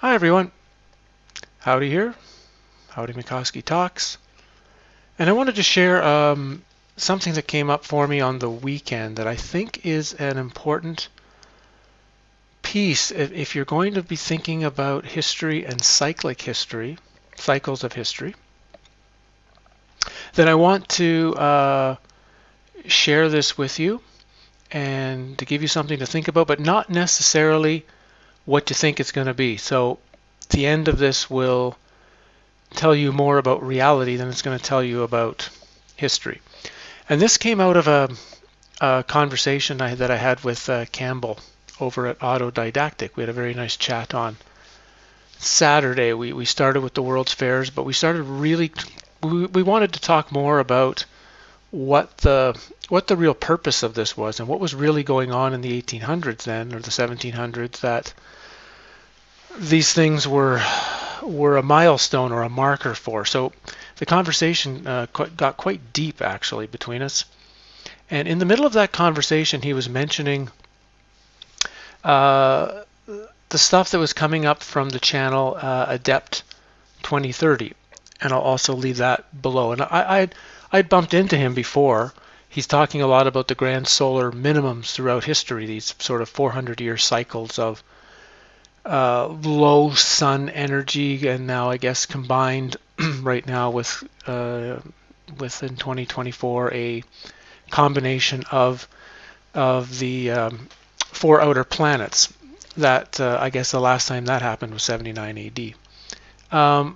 Hi everyone, Howdy here, Howdy McCoskey Talks, and I wanted to share something that came up for me on the weekend that I think is an important piece if you're going to be thinking about history and cyclic history, cycles of history. Then I want to share this with you and to give you something to think about, but not necessarily what you think it's going to be. So the end of this will tell you more about reality than it's going to tell you about history. And this came out of a conversation that I had with Campell over at Autodidactic. We had a very nice chat on Saturday. We started with the World's Fairs, but we started we wanted to talk more about what the real purpose of this was and what was really going on in the 1800s then, or the 1700s, that these things were a milestone or a marker for. So the conversation got quite deep actually between us. And in the middle of that conversation, he was mentioning the stuff that was coming up from the channel Adept 2030. And I'll also leave that below. And I'd bumped into him before. He's talking a lot about the grand solar minimums throughout history, these sort of 400-year cycles of low sun energy, and now I guess combined right now with within 2024 a combination of the four outer planets. That I guess the last time that happened was 79 AD.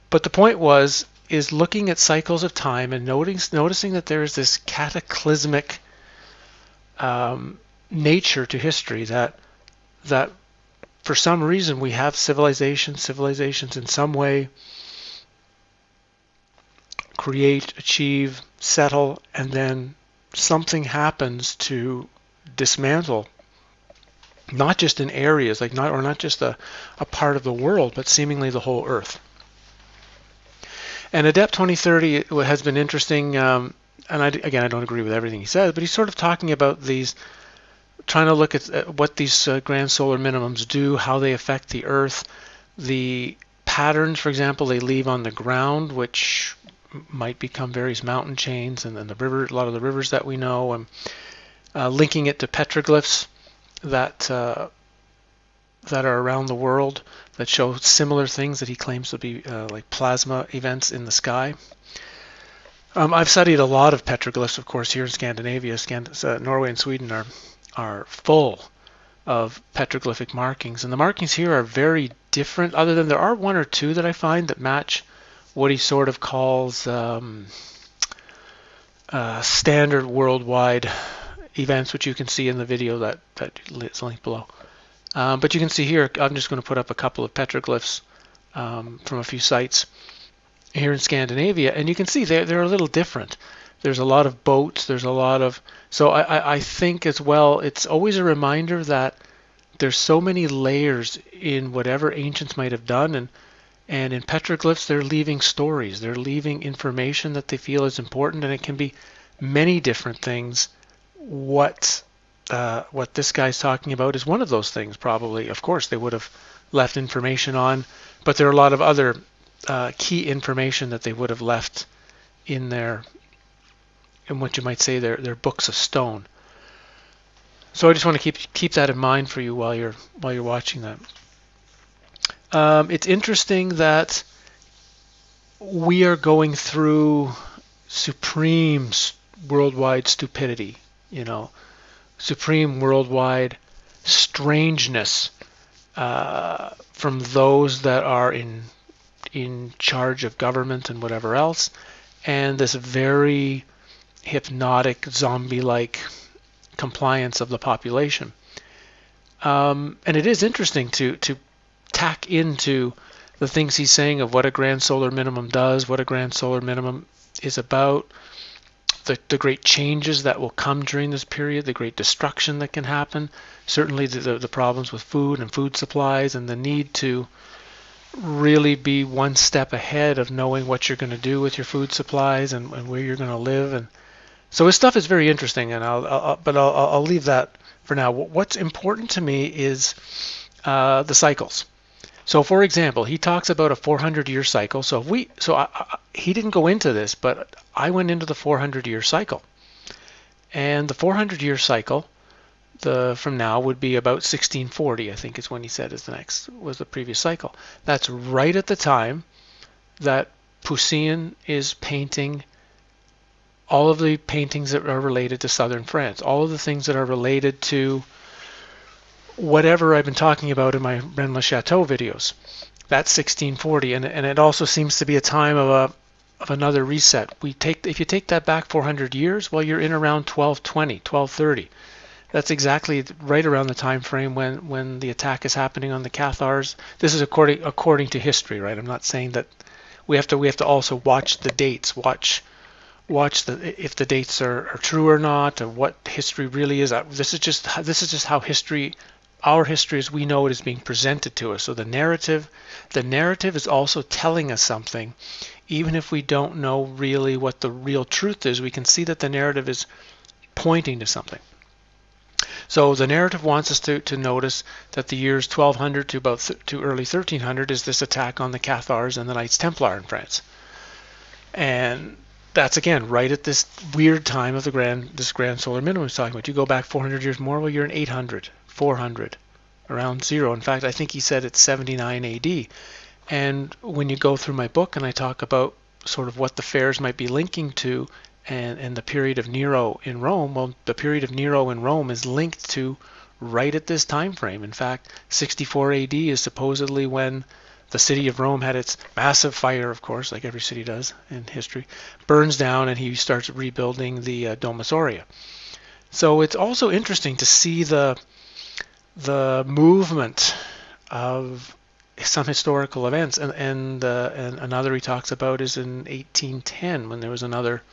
But the point is looking at cycles of time and noticing that there is this cataclysmic nature to history, that for some reason we have civilizations in some way create, achieve, settle, and then something happens to dismantle not just in areas, not just a part of the world, but seemingly the whole Earth. And Adept 2030 has been interesting, and I don't agree with everything he says, but he's sort of talking about these, trying to look at what these grand solar minimums do, how they affect the Earth, the patterns, for example, they leave on the ground, which might become various mountain chains, and then the river, a lot of the rivers that we know, and linking it to petroglyphs that are around the world that show similar things that he claims to be like plasma events in the sky. I've studied a lot of petroglyphs, of course, here in Scandinavia. Norway and Sweden are full of petroglyphic markings, and the markings here are very different, other than there are one or two that I find that match what he sort of calls standard worldwide events, which you can see in the video that is linked below. But you can see here, I'm just going to put up a couple of petroglyphs from a few sites here in Scandinavia, and you can see they're a little different. There's a lot of boats, there's a lot of, so I think as well, it's always a reminder that there's so many layers in whatever ancients might have done, and in petroglyphs they're leaving stories, they're leaving information that they feel is important, and it can be many different things. What this guy's talking about is one of those things, probably. Of course, they would have left information on, but there are a lot of other key information that they would have left in what you might say their books of stone. So I just want to keep that in mind for you while you're watching that. It's interesting that we are going through supreme worldwide stupidity, supreme worldwide strangeness from those that are in charge of government and whatever else, and this very hypnotic, zombie-like compliance of the population. And it is interesting to tack into the things he's saying of what a grand solar minimum does, what a grand solar minimum is about, the great changes that will come during this period, the great destruction that can happen, certainly the problems with food and food supplies, and the need to really be one step ahead of knowing what you're going to do with your food supplies and where you're going to live. And so his stuff is very interesting, and I'll leave that for now. What's important to me is the cycles. So, for example, he talks about a 400-year cycle. So, he didn't go into this, but I went into the 400-year cycle. And the 400-year cycle, from now would be about 1640, I think is when he said was the previous cycle. That's right at the time that Poussin is painting all of the paintings that are related to southern France, all of the things that are related to whatever I've been talking about in my Rennes-le-Château videos. That's 1640, and it also seems to be a time of another reset. If you take that back 400 years, well, you're in around 1220, 1230. That's exactly right around the time frame when the attack is happening on the Cathars. This is according to history, right? I'm not saying that we have to also watch the dates, watch if the dates are true or not, or what history really is. This is just how our history as we know it is being presented to us. So the narrative is also telling us something, even if we don't know really what the real truth is. We can see that the narrative is pointing to something. So the narrative wants us to notice that the years 1200 to early 1300 is this attack on the Cathars and the Knights Templar in France, and that's again right at this weird time of this grand solar minimum he's talking about. You go back 400 years more, well, you're in 800, 400, around zero. In fact, I think he said it's 79 AD. And when you go through my book and I talk about sort of what the fairs might be linking to, and the period of Nero in Rome, well, the period of Nero in Rome is linked to right at this time frame. In fact, 64 AD is supposedly when the city of Rome had its massive fire, of course, like every city does in history, burns down, and he starts rebuilding the Domus Aurea. So it's also interesting to see the movement of some historical events, and another he talks about is in 1810 when there was another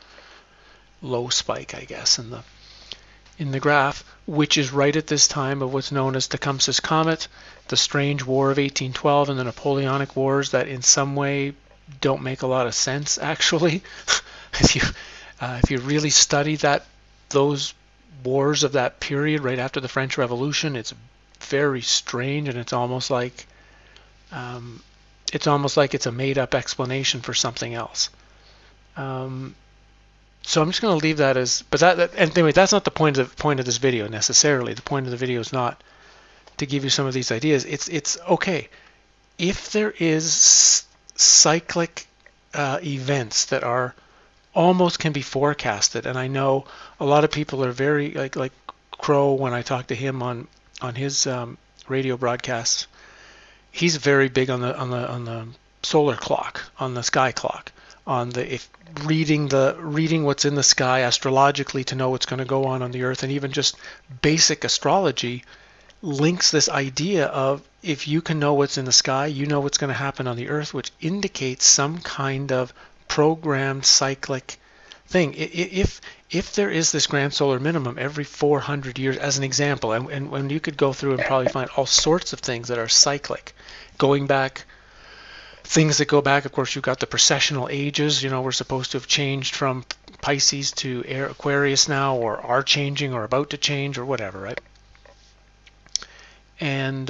low spike, I guess, in the graph, which is right at this time of what's known as Tecumseh's Comet, the Strange War of 1812, and the Napoleonic Wars that in some way don't make a lot of sense, actually. If you really study those wars of that period right after the French Revolution, it's very strange, and it's almost like it's a made-up explanation for something else. So I'm just going to leave that as, anyway, that's not the point of this video necessarily. The point of the video is not to give you some of these ideas. It's okay if there is cyclic events that are almost can be forecasted. And I know a lot of people are very like Crow when I talk to him on his radio broadcasts. He's very big on the solar clock, on the sky clock, on reading what's in the sky astrologically to know what's going to go on the earth, and even just basic astrology links this idea of if you can know what's in the sky, you know what's going to happen on the earth, which indicates some kind of programmed cyclic thing. If there is this grand solar minimum every 400 years, as an example, and when you could go through and probably find all sorts of things that are cyclic, going back. Things that go back, of course, you've got the precessional ages. We're supposed to have changed from Pisces to Aquarius now, or are changing, or about to change, or whatever, right? And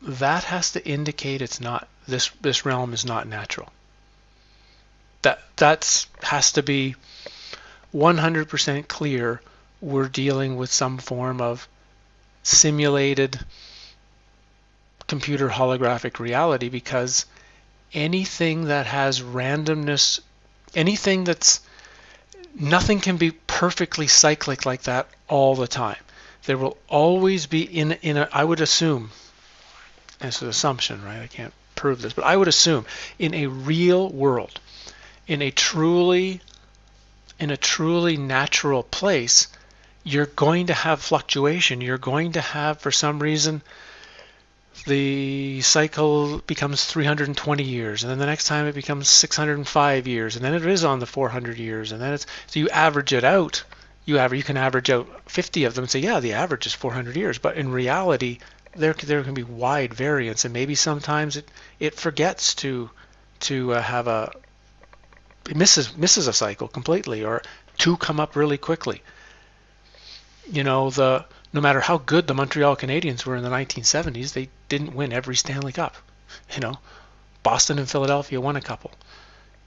that has to indicate it's not this realm is not natural. That has to be 100% clear. We're dealing with some form of simulated computer holographic reality, because anything that has randomness, nothing can be perfectly cyclic like that all the time. There will always be I would assume, it's an assumption, right? I can't prove this, but I would assume in a real world, in a truly natural place, you're going to have fluctuation. You're going to have, for some reason, the cycle becomes 320 years, and then the next time it becomes 605 years, and then it is on the 400 years, and then so you average it out. You can average out 50 of them and say, yeah, the average is 400 years, but in reality, there can be wide variance, and maybe sometimes it forgets to have it misses a cycle completely, or two come up really quickly. The No matter how good the Montreal Canadiens were in the 1970s, they didn't win every Stanley Cup. You know, Boston and Philadelphia won a couple.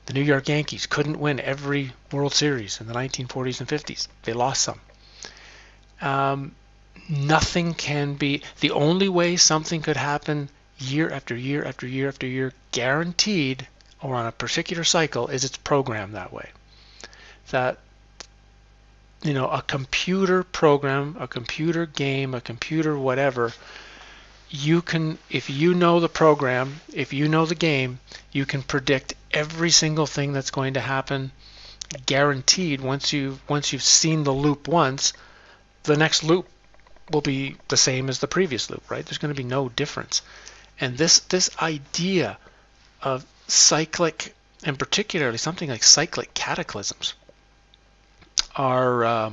The New York Yankees couldn't win every World Series in the 1940s and 50s. They lost some. Nothing can be, the only way something could happen year after year after year after year, guaranteed, or on a particular cycle, is it's programmed that way. That, a computer program, a computer game, a computer whatever, you can, if you know the program, if you know the game, you can predict every single thing that's going to happen, guaranteed. Once you've seen the loop once, the next loop will be the same as the previous loop, right? There's going to be no difference. And this idea of cyclic, and particularly something like cyclic cataclysms, are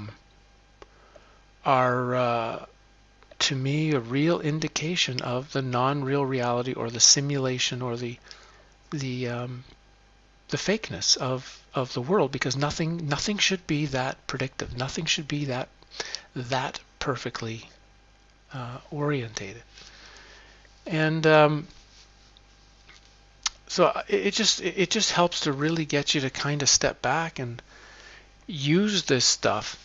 to me a real indication of the non-real reality, or the simulation, or the fakeness of the world, because nothing should be that predictive. Nothing should be that perfectly orientated. And so it just helps to really get you to kind of step back and use this stuff,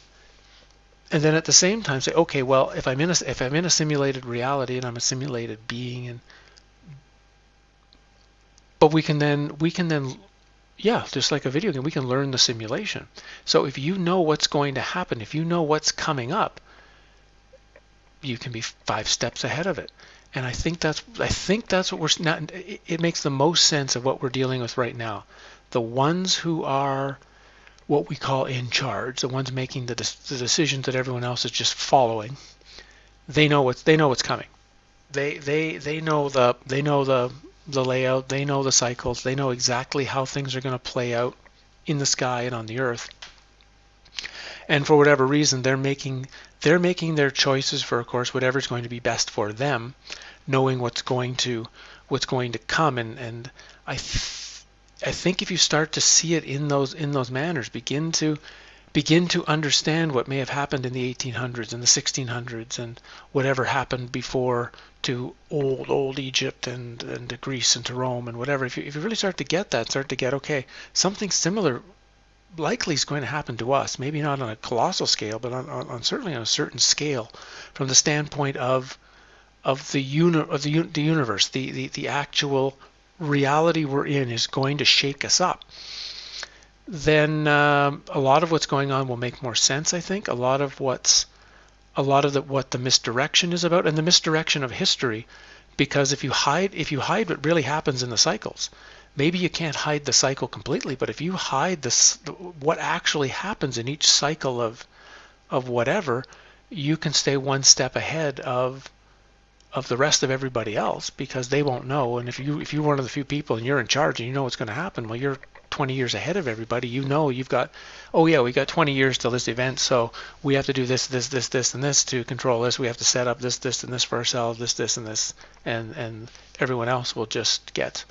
and then at the same time say, okay, well, if I'm in a simulated reality and I'm a simulated being, but we can then yeah, just like a video game, we can learn the simulation. So if you know what's going to happen, if you know what's coming up, you can be 5 steps ahead of it. And I think that's what we're not. It makes the most sense of what we're dealing with right now. The ones who are what we call in charge, the ones making the decisions that everyone else is just following, they know what's coming. They know the layout, they know the cycles, they know exactly how things are going to play out in the sky and on the earth. And for whatever reason, they're making their choices for, of course, whatever's going to be best for them, knowing what's going to come. And I think if you start to see it in those manners, begin to understand what may have happened in the 1800s and the 1600s and whatever happened before to old Egypt and to Greece and to Rome and whatever. If you really start to get okay, something similar likely is going to happen to us. Maybe not on a colossal scale, but on certainly on a certain scale, from the standpoint of the universe, the actual reality we're in is going to shake us up. Then a lot of what's going on will make more sense. I think a lot of what the misdirection is about, and the misdirection of history, because if you hide what really happens in the cycles, maybe you can't hide the cycle completely, but if you hide what actually happens in each cycle of whatever, you can stay one step ahead of the rest of everybody else, because they won't know. And if you're one of the few people and you're in charge and you know what's going to happen, well, you're 20 years ahead of everybody. You've got, oh yeah, we got 20 years till this event, so we have to do this, and this to control this. We have to set up this, and this for ourselves, this, and this, and everyone else will just get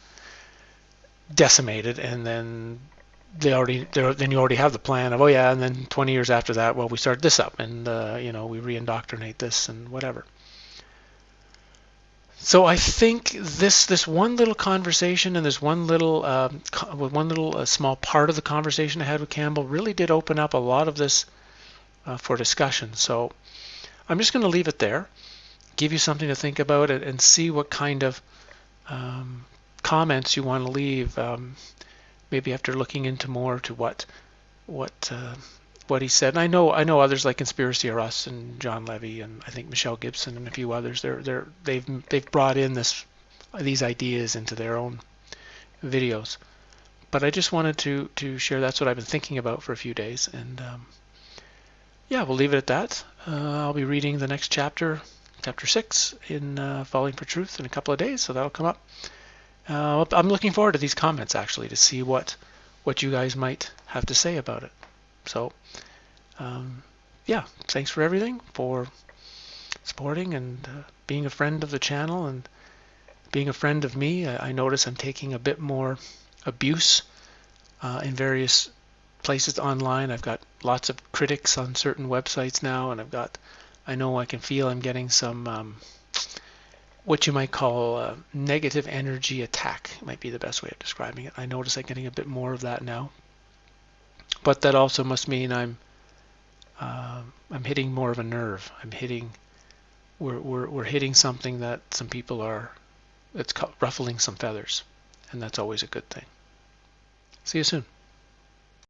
decimated, and then then you already have the plan of, oh yeah, and then 20 years after that, well, we start this up, and we re-indoctrinate this and whatever. So I think this one little conversation and this one little small part of the conversation I had with Campbell really did open up a lot of this for discussion. So I'm just going to leave it there, give you something to think about, and see what kind of comments you want to leave. Maybe after looking into more to what he said. And I know others like Conspiracy or Us and John Levy and I think Michelle Gibson and a few others. They've brought in these ideas into their own videos. But I just wanted to share that's what I've been thinking about for a few days. And yeah, we'll leave it at that. I'll be reading the next chapter 6 in Falling for Truth in a couple of days, so that'll come up. I'm looking forward to these comments, actually, to see what you guys might have to say about it. So, yeah, thanks for everything, for supporting and being a friend of the channel and being a friend of me. I notice I'm taking a bit more abuse in various places online. I've got lots of critics on certain websites now, and I've got I know I can feel I'm getting some what you might call negative energy attack, might be the best way of describing it. I notice I'm getting a bit more of that now, but that also must mean I'm hitting more of a nerve. We're hitting something that some people are, it's ruffling some feathers, and that's always a good thing. See you soon.